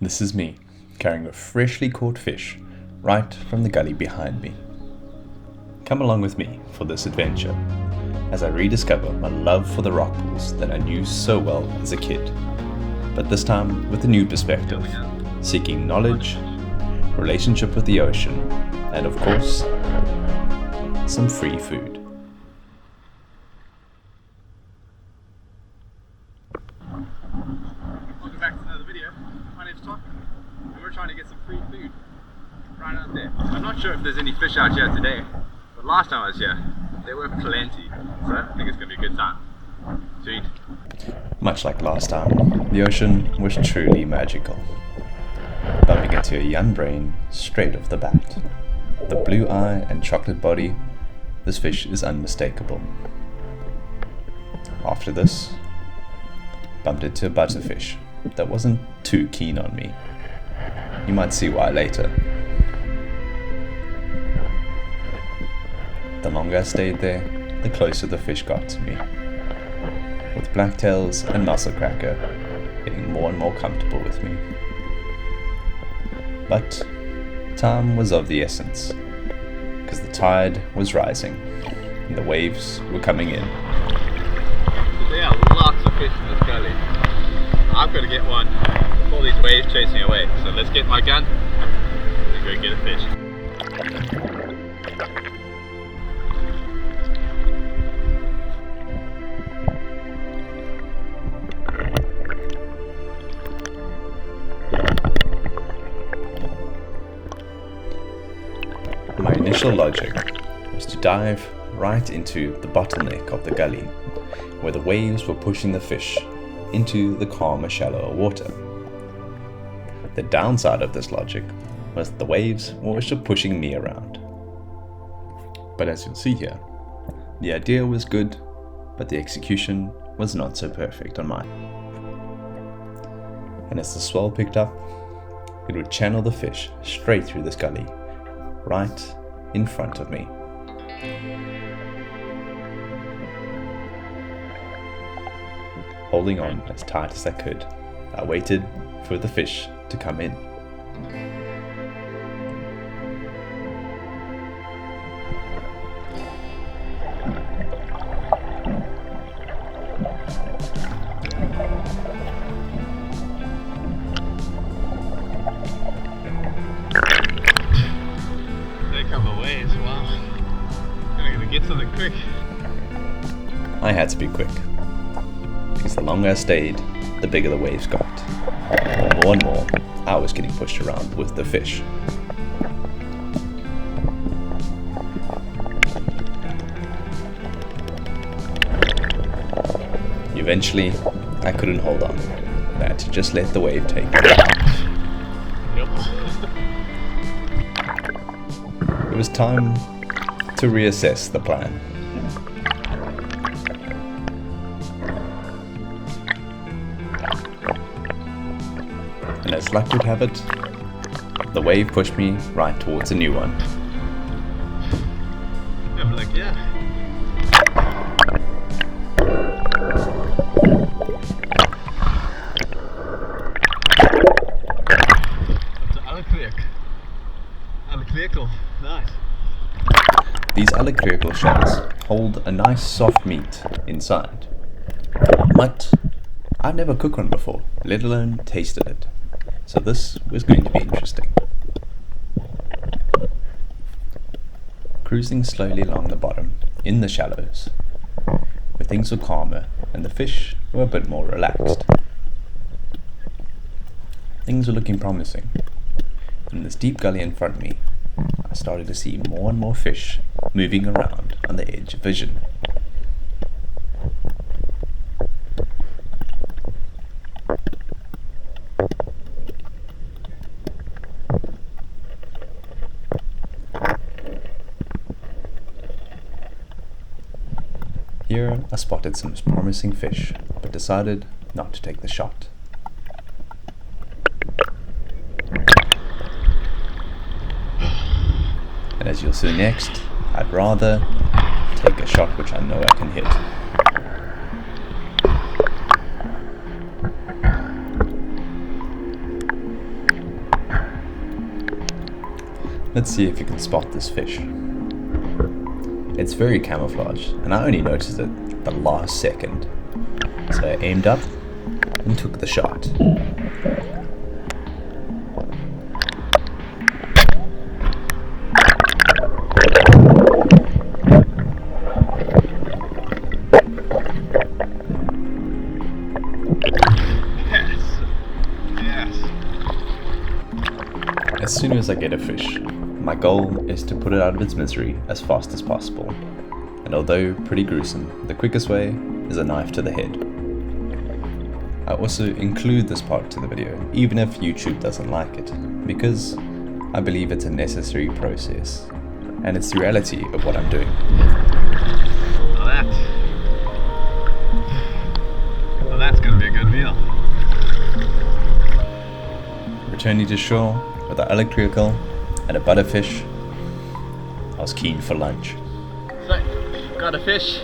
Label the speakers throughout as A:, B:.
A: This is me, carrying a freshly caught fish right from the gully behind me. Come along with me for this adventure as I rediscover my love for the rock pools that I knew so well as a kid, but this time with a new perspective, seeking knowledge, relationship with the ocean, and of course, some free food.
B: Welcome back to another video. My name's Tom, and we're trying to get some free food right out there. I'm not sure if there's any fish out here today, but last time I was here, there were plenty, so I think it's going to be a good time. Sweet.
A: Much like last time, the ocean was truly magical. Bumping into a young brain straight off the bat. The blue eye and chocolate body, this fish is unmistakable. After this, bumped into a butterfish that wasn't too keen on me. You might see why later. The longer I stayed there, the closer the fish got to me, with blacktails and musselcracker getting more and more comfortable with me. But time was of the essence, because the tide was rising and the waves were coming in.
B: There are lots of fish in this gully. I've got to get one before these waves chase me away, so let's get my gun and go get a fish.
A: My initial logic was to dive right into the bottleneck of the gully, where the waves were pushing the fish into the calmer, shallower water. The downside of this logic was that the waves were also pushing me around. But as you'll see here, the idea was good, but the execution was not so perfect on mine. And as the swell picked up, it would channel the fish straight through this gully, right in front of me. Holding on as tight as I could, I waited for the fish to come in.
B: They come away as well. I'm gonna get something quick.
A: I had to be quick, because the longer I stayed, the bigger the waves got. And more and more, I was getting pushed around with the fish. Eventually, I couldn't hold on. I had to just let the wave take me.
B: Yep.
A: It was time to reassess the plan. And as luck would have it, the wave pushed me right towards a new one.
B: I'm like, yeah. That's an alekwekel. Nice.
A: These alekwekel shells hold a nice soft meat inside. But I've never cooked one before, let alone tasted it. So this was going to be interesting. Cruising slowly along the bottom, in the shallows, where things were calmer and the fish were a bit more relaxed. Things were looking promising. In this deep gully in front of me, I started to see more and more fish moving around on the edge of vision. Here I spotted some promising fish, but decided not to take the shot. And as you'll see next, I'd rather take a shot which I know I can hit. Let's see if you can spot this fish. It's very camouflaged, and I only noticed it the last second. So I aimed up and took the shot. As soon as I get a fish, my goal is to put it out of its misery as fast as possible. And although pretty gruesome, the quickest way is a knife to the head. I also include this part to the video, even if YouTube doesn't like it, because I believe it's a necessary process, and it's the reality of what I'm doing.
B: Well, that's gonna be a good meal.
A: Returning to shore with an electrical and a butterfish, I was keen for lunch.
B: So, got a fish,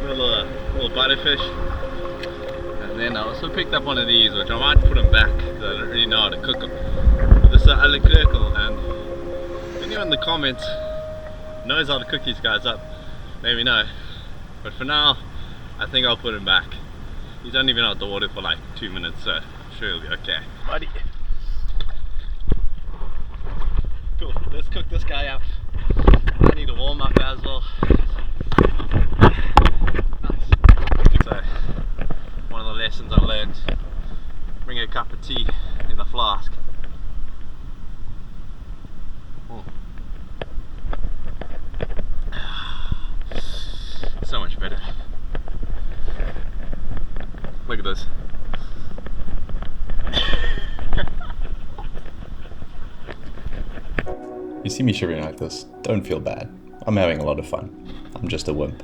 B: little butterfish, and then I also picked up one of these, which I might put them back because I don't really know how to cook them. But this is a la crackle, and if anyone in the comments knows how to cook these guys up, let me know. But for now, I think I'll put him back. He's only been out the water for like 2 minutes, so I'm sure he'll be okay. Buddy. Cool, let's cook this guy up. I need a warm up as well. Nice. So, one of the lessons I learned, bring a cup of tea in a flask. Oh. So much better. Look at this.
A: You see me shivering like this, don't feel bad. I'm having a lot of fun. I'm just a wimp.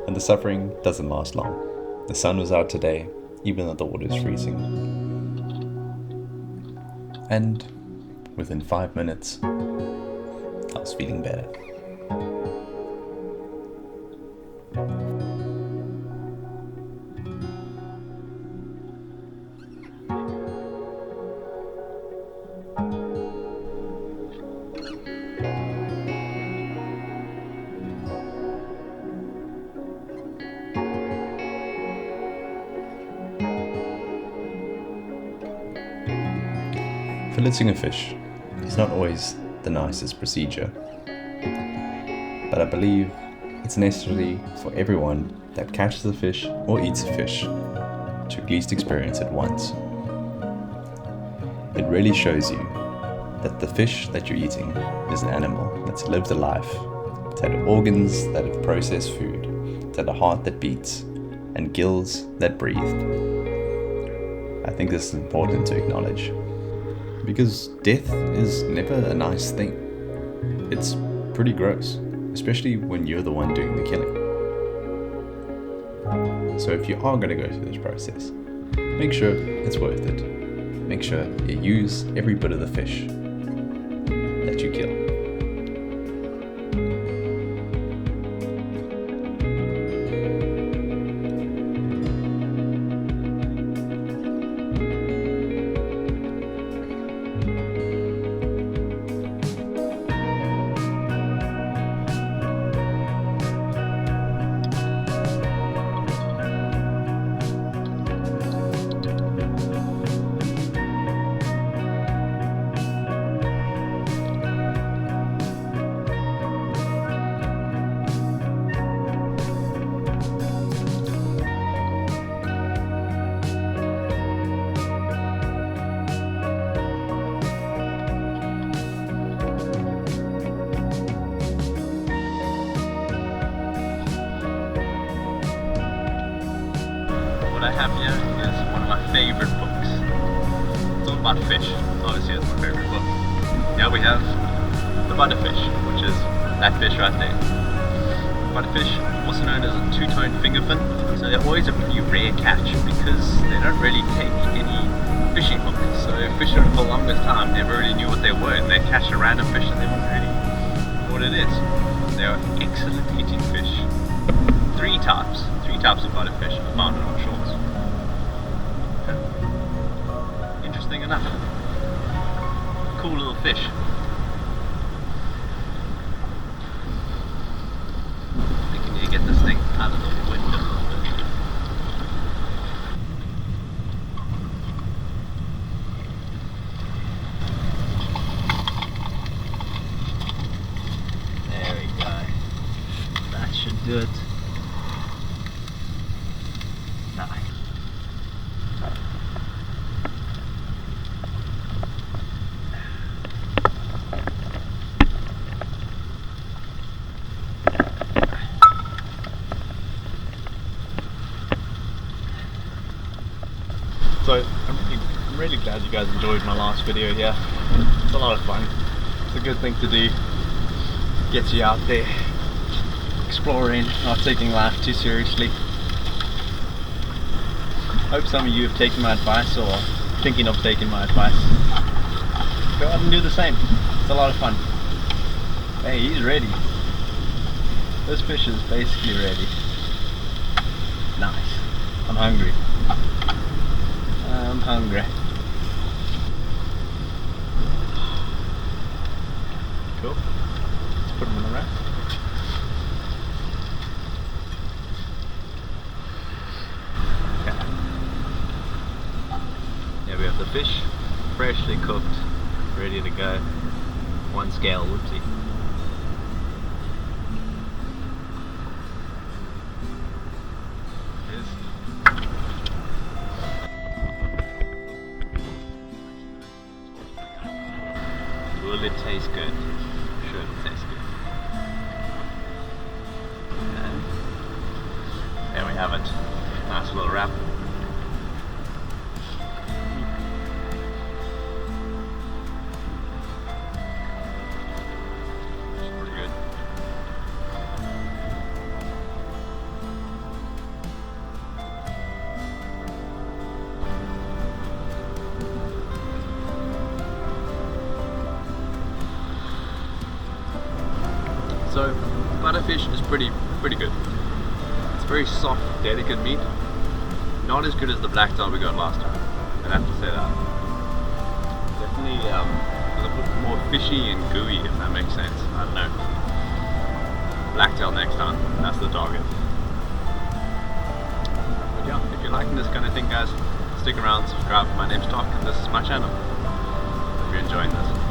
A: And the suffering doesn't last long. The sun was out today, even though the water is freezing. And within 5 minutes, I was feeling better. Filleting a fish is not always the nicest procedure, but I believe it's necessary for everyone that catches a fish or eats a fish to at least experience it once. It really shows you that the fish that you're eating is an animal that's lived a life, it's had organs that have processed food, it's had a heart that beats, and gills that breathe. I think this is important to acknowledge, because death is never a nice thing. It's pretty gross, especially when you're the one doing the killing. So if you are going to go through this process, make sure it's worth it. Make sure you use every bit of the fish that you kill.
B: What I have here is one of my favorite books. It's all about fish. Obviously, it's my favorite book. Now we have the butterfish, which is that fish right there. Butterfish, also known as a two-toned fingerfin. So they're always a pretty rare catch because they don't really take any fishing hook. So fishermen for the longest time never really knew what they were, and they catch a random fish and they wouldn't really know what it is. They are excellent eating fish. Three types of butterfish are found on our shores. Interesting enough. cool little fish. I think you need to get this thing out of the wind a little bit. There we go. That should do it. Nice. So I'm really glad you guys enjoyed my last video here. It's a lot of fun. It's a good thing to do. Gets you out there, exploring, not taking life too seriously. Hope some of you have taken my advice or thinking of taking my advice. Go out and do the same. It's a lot of fun. Hey, he's ready. This fish is basically ready. Nice. I'm hungry. I'm hungry. Cool. Let's put him in the rack. Okay. Yeah, we have the fish, freshly cooked, ready to go. One scale, whoopsie. Will it taste good? I'm sure it'll taste good. And there we have it. Nice little wrap. It's pretty good. So butterfish is pretty good. It's very soft, delicate meat. Not as good as the black tail we got last time. I'd have to say that. Definitely a little bit more fishy and gooey, if that makes sense. I don't know. Blacktail next time. That's the target. But yeah, if you're liking this kind of thing, guys, stick around, subscribe. My name's Doc, and this is my channel. Hope you're enjoying this.